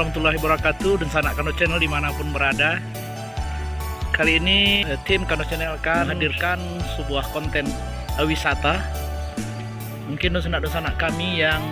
warahmatullahi wabarakatuh dan sanak Kano Channel dimanapun berada. Kali ini tim Kano Channel akan hadirkan sebuah konten wisata. Mungkin dosen-dosen kami yang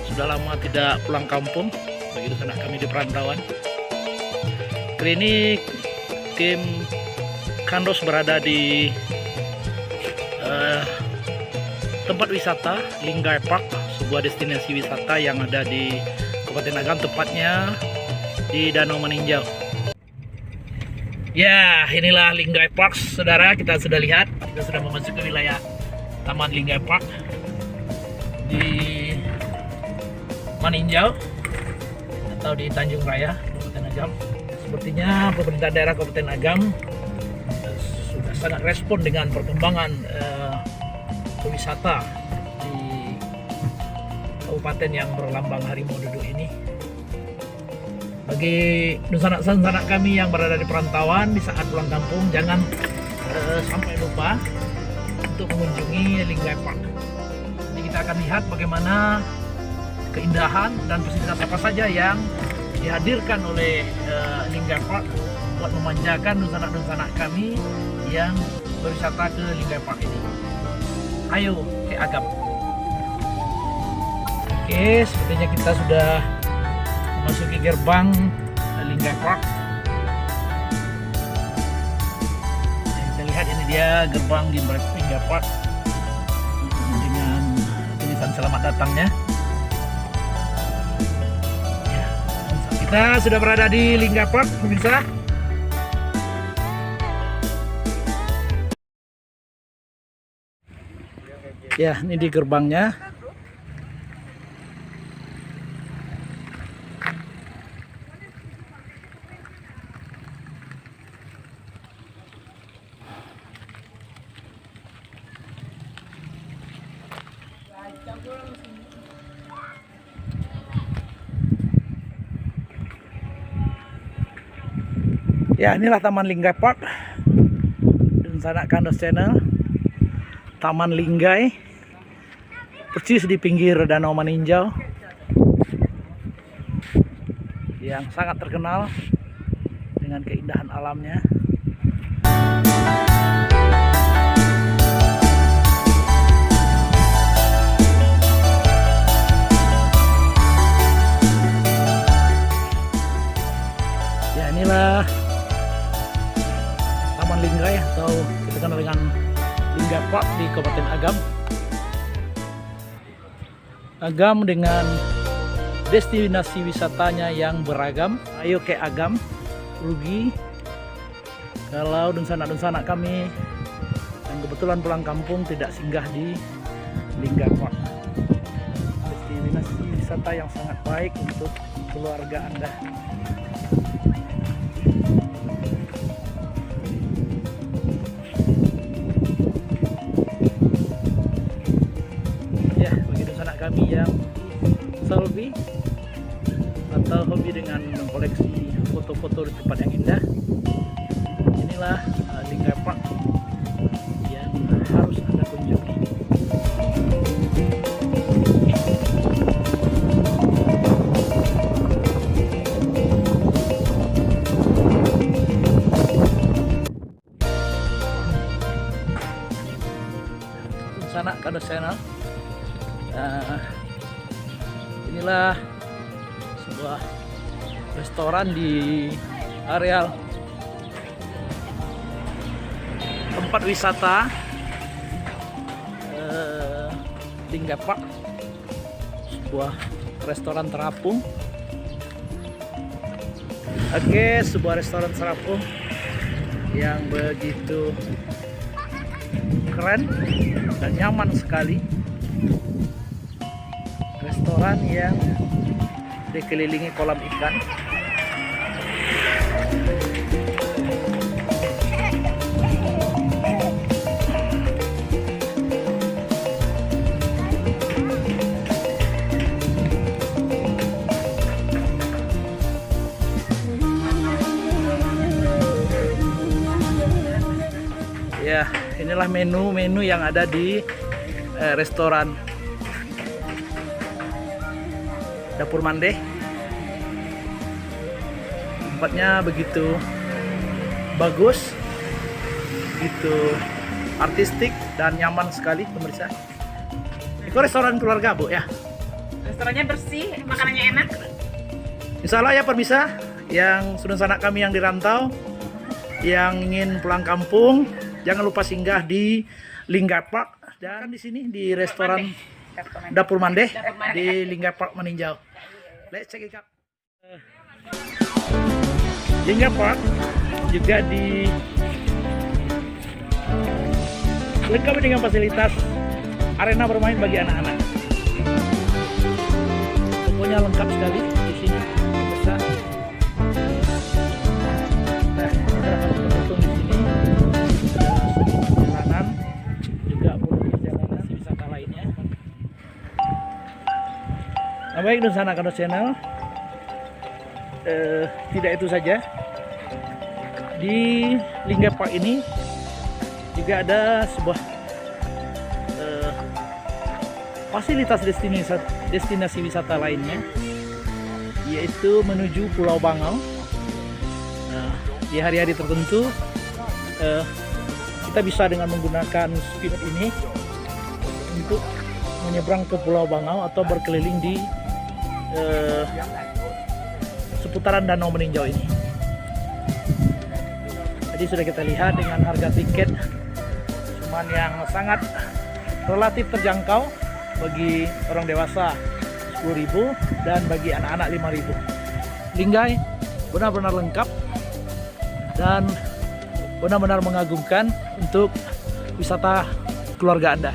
sudah lama tidak pulang kampung, bagi dosen kami di perantauan. Kali ini tim Kandos berada di tempat wisata Linggai Park, sebuah destinasi wisata yang ada di Kabupaten Agam, tepatnya di Danau Maninjau. Ya, inilah Linggai Park, saudara. Kita sudah lihat, kita sudah memasuki wilayah Taman Linggai Park di Maninjau atau di Tanjung Raya, Kabupaten Agam. Sepertinya pemerintah daerah Kabupaten Agam sudah sangat respon dengan perkembangan wisata di kabupaten yang berlambang harimau duduk ini. Bagi sanak-sanak kami yang berada di perantauan, di saat pulang kampung jangan sampai lupa untuk mengunjungi Linggai Park. Jadi kita akan lihat bagaimana keindahan dan fasilitas apa saja yang dihadirkan oleh Linggai Park buat memanjakan sanak-sanak kami yang berwisata ke Linggai Park ini. Ayo ke Agam. Oke, sepertinya kita sudah memasuki gerbang Linggai Park. Kita lihat, ini dia gerbang di Linggai Park dengan tulisan selamat datangnya. Ya, kita sudah berada di Linggai Park, pemirsa. Ya, ini di gerbangnya. Ya, inilah Taman Linggai Park dan sanak Kandos Channel. Taman Linggai persis di pinggir Danau Maninjau yang sangat terkenal dengan keindahan alamnya. Ya, inilah Taman Linggai atau kita kenal dengan Linggai Park di Kabupaten Agam. Agam dengan destinasi wisatanya yang beragam. Ayo ke Agam, rugi kalau sanak kami yang kebetulan pulang kampung tidak singgah di Linggai Park. Destinasi wisata yang sangat baik untuk keluarga Anda. Kami yang selfie atau hobi dengan mengkoleksi foto-foto di tempat yang indah, inilah Linggai Park yang harus Anda kunjungi. Sanak Kandos Channel. Inilah sebuah restoran di areal tempat wisata Linggai Park, sebuah restoran terapung. Oke, sebuah restoran terapung yang begitu keren dan nyaman sekali. Restoran yang dikelilingi kolam ikan. Ya, inilah menu-menu yang ada di restoran Dapur Mandeh tempatnya begitu bagus, begitu artistik dan nyaman sekali pemirsa. Itu restoran keluarga Bu ya. Restorannya bersih, makanannya enak. Insya Allah ya pemirsa, yang sudah sanak kami yang dirantau, yang ingin pulang kampung, jangan lupa singgah di Linggai Park dan di sini di restoran Dapur Mandeh di Linggai Park meninjau. Let's check it out. Linggai Park juga lengkap dengan fasilitas arena bermain bagi anak-anak. Pokoknya lengkap sekali di sini pemirsa. Nah, ini adalah pengunjung di sini. Perjalanan juga perjalanan wisata lainnya. Nah, baik dan sana Kano Channel. Tidak itu saja. Di Linggai Park ini juga ada sebuah fasilitas destinasi wisata lainnya, yaitu menuju Pulau Bangau. Nah, di hari-hari tertentu kita bisa dengan menggunakan speedboat ini untuk menyeberang ke Pulau Bangau atau berkeliling di seputaran Danau Meninjau ini. Jadi sudah kita lihat dengan harga tiket cuman yang sangat relatif terjangkau bagi orang dewasa 10.000 dan bagi anak-anak 5.000. Linggai benar-benar lengkap dan benar-benar mengagumkan untuk wisata keluarga Anda.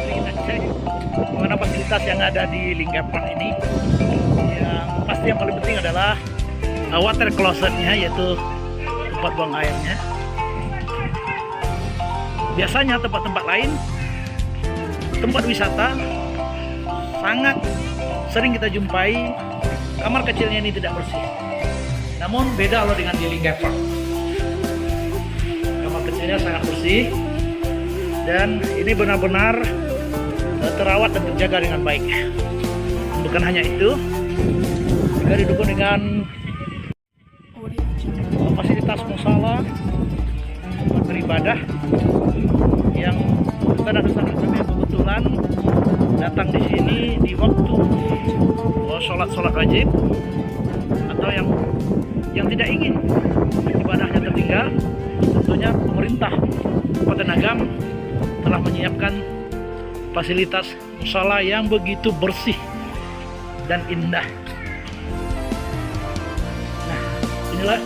Kita cek mana fasilitas yang ada di Linggai Park ini. Yang pasti yang paling penting adalah water closetnya, yaitu tempat buang airnya. Biasanya tempat-tempat lain, tempat wisata sangat sering kita jumpai kamar kecilnya ini tidak bersih. Namun beda loh dengan di Linggai Park. Kamar kecilnya sangat bersih dan ini benar-benar terawat dan terjaga dengan baik. Bukan hanya itu, juga didukung dengan fasilitas musala, tempat beribadah yang saudara-saudara kami kebetulan datang di sini di waktu sholat wajib atau yang tidak ingin ibadahnya tertinggal. Tentunya pemerintah Kabupaten Agam telah menyiapkan fasilitas musala yang begitu bersih dan indah. Nah, inilah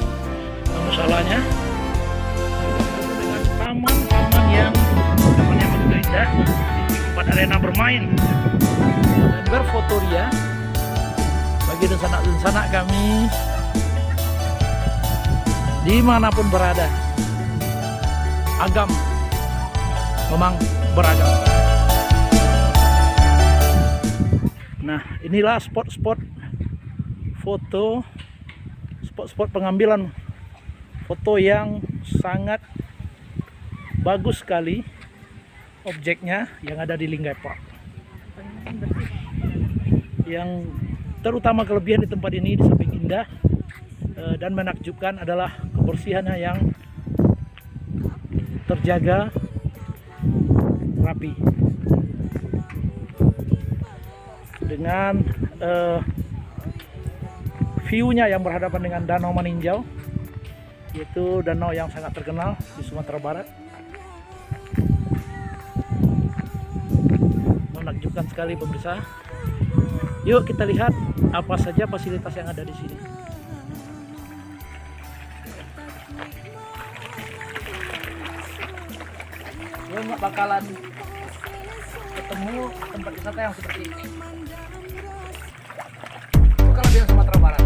musalanya dengan taman-taman yang begitu indah, tempat arena bermain dan berfotoria bagi sanak-sanak kami dimanapun berada. Agam memang beragam. Nah, inilah spot-spot foto, spot-spot pengambilan foto yang sangat bagus sekali objeknya yang ada di Linggai Park. Yang terutama kelebihan di tempat ini di samping indah dan menakjubkan adalah kebersihannya yang terjaga rapi. Dengan view-nya yang berhadapan dengan Danau Meninjau, yaitu danau yang sangat terkenal di Sumatera Barat. Menakjubkan sekali pemirsa. Yuk kita lihat apa saja fasilitas yang ada di sini. Lo nggak bakalan ketemu tempat wisata yang seperti ini. Itu kelebihan Sumatera Barat.